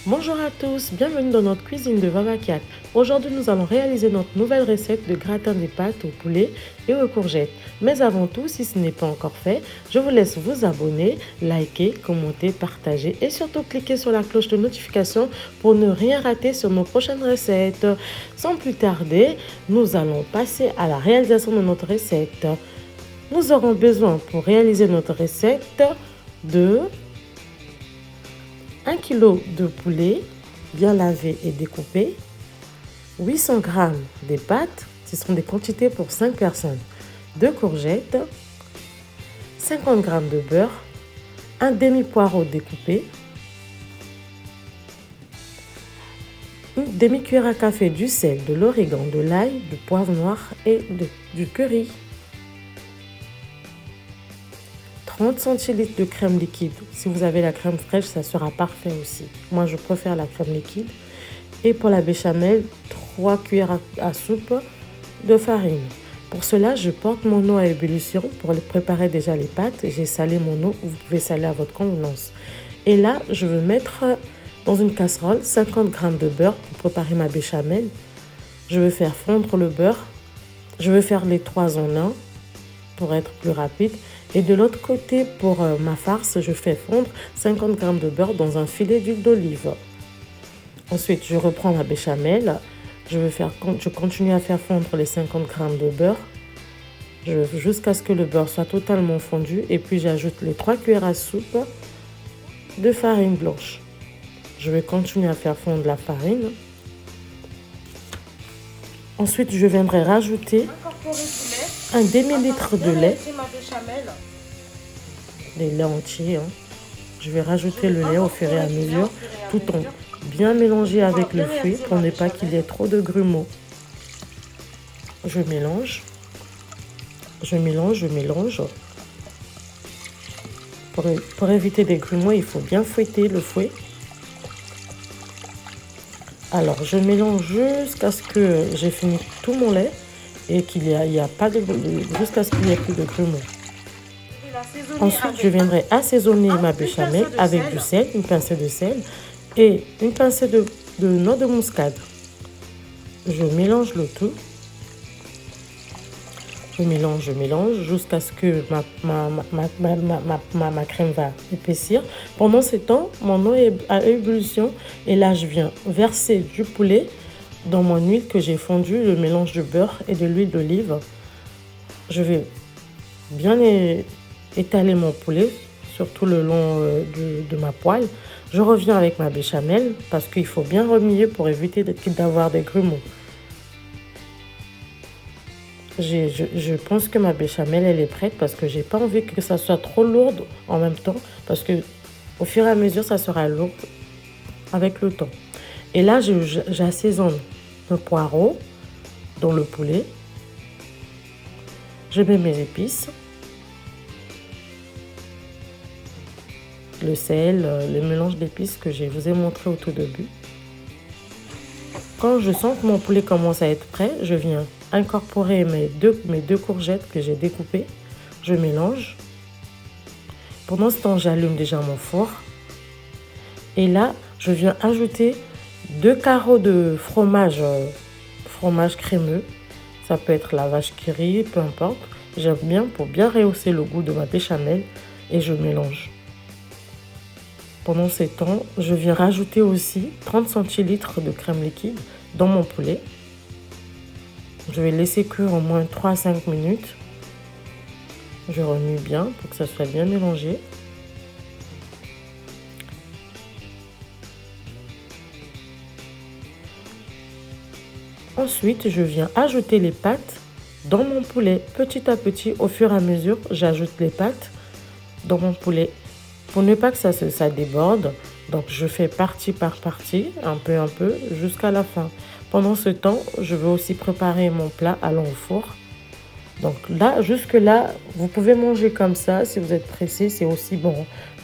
Bonjour à tous, bienvenue dans notre cuisine de Vavakiat. Aujourd'hui, nous allons réaliser notre nouvelle recette de gratin des pâtes au poulet et aux courgettes. Mais avant tout, si ce n'est pas encore fait, je vous laisse vous abonner, liker, commenter, partager et surtout cliquer sur la cloche de notification pour ne rien rater sur nos prochaines recettes. Sans plus tarder, nous allons passer à la réalisation de notre recette. Nous aurons besoin pour réaliser notre recette de 1 kg de poulet bien lavé et découpé, 800 g de pâtes, ce sont des quantités pour 5 personnes, 2 courgettes, 50 g de beurre, un demi-poireau découpé, une demi-cuillère à café du sel, de l'origan, de l'ail, du poivre noir et du curry. 30 centilitres de crème liquide. Si vous avez la crème fraîche, ça sera parfait aussi. Moi, je préfère la crème liquide. Et pour la béchamel, 3 cuillères à soupe de farine. Pour cela, je porte mon eau à ébullition pour préparer déjà les pâtes. J'ai salé mon eau. Vous pouvez saler à votre convenance. Et là, je vais mettre dans une casserole 50 g de beurre pour préparer ma béchamel. Je vais faire fondre le beurre. Je vais faire les 3 en 1 pour être plus rapide. Et de l'autre côté, pour ma farce, je fais fondre 50 g de beurre dans un filet d'huile d'olive. Ensuite, je reprends ma béchamel. Je continue à faire fondre les 50 g de beurre jusqu'à ce que le beurre soit totalement fondu. Et puis, j'ajoute les 3 cuillères à soupe de farine blanche. Je vais continuer à faire fondre la farine. Ensuite, je viendrai rajouter un demi-litre de lait. Des laits entiers. Je vais rajouter le lait au fur et à mesure, tout en bien mélanger avec le fruit pour ne pas qu'il y ait trop de grumeaux. Je mélange. Pour éviter des grumeaux, il faut bien fouetter le fouet. Alors, je mélange jusqu'à ce que j'ai fini tout mon lait et jusqu'à ce qu'il n'y ait plus de grumeaux. Ensuite, je viendrai assaisonner ma béchamel avec du sel, une pincée de sel et une pincée de noix de muscade. Je mélange le tout. Je mélange jusqu'à ce que ma crème va épaissir. Pendant ce temps, mon eau est à ébullition et là, je viens verser du poulet dans mon huile que j'ai fondue, le mélange de beurre et de l'huile d'olive. Je vais bien étaler mon poulet sur tout le long de ma poêle. Je reviens avec ma béchamel parce qu'il faut bien remuer pour éviter d'avoir des grumeaux. Je pense que ma béchamel elle est prête parce que j'ai pas envie que ça soit trop lourde en même temps parce que au fur et à mesure ça sera lourd avec le temps. Et là j'assaisonne le poireau dans le poulet. Je mets mes épices, le sel, le mélange d'épices que je vous ai montré au tout début. Quand je sens que mon poulet commence à être prêt, je viens incorporer mes deux courgettes que j'ai découpées. Je mélange. Pendant ce temps, j'allume déjà mon four. Et là, je viens ajouter 2 carreaux de fromage crémeux. Ça peut être la vache qui rit, peu importe. J'aime bien pour bien rehausser le goût de ma béchamel et je mélange. Pendant ce temps, je viens rajouter aussi 30 centilitres de crème liquide dans mon poulet. Je vais laisser cuire au moins 3 à 5 minutes. Je remue bien pour que ça soit bien mélangé. Ensuite, je viens ajouter les pâtes dans mon poulet. Petit à petit, au fur et à mesure, j'ajoute les pâtes dans mon poulet. Pour ne pas que ça déborde, donc je fais partie par partie, un peu, jusqu'à la fin. Pendant ce temps, je vais aussi préparer mon plat allant au four. Donc là, jusque-là, vous pouvez manger comme ça. Si vous êtes pressé, c'est aussi bon.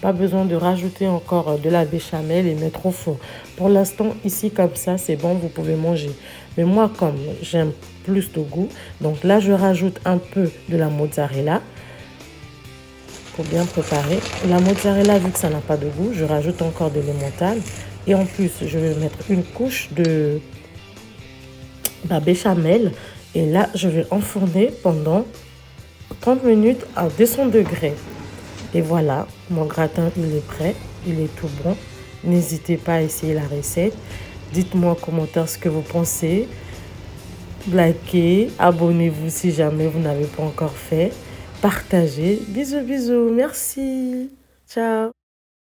Pas besoin de rajouter encore de la béchamel et mettre au four. Pour l'instant, ici, comme ça, c'est bon, vous pouvez manger. Mais moi, comme j'aime plus de goût, donc là, je rajoute un peu de la mozzarella. Pour bien préparer. La mozzarella, vu que ça n'a pas de goût, je rajoute encore de l'emmental. Et en plus, je vais mettre une couche de béchamel. Et là, je vais enfourner pendant 30 minutes à 200 degrés. Et voilà, mon gratin, il est prêt. Il est tout bon. N'hésitez pas à essayer la recette. Dites-moi en commentaire ce que vous pensez. Likez, abonnez-vous si jamais vous n'avez pas encore fait. Partagez. Bisous, bisous. Merci. Ciao.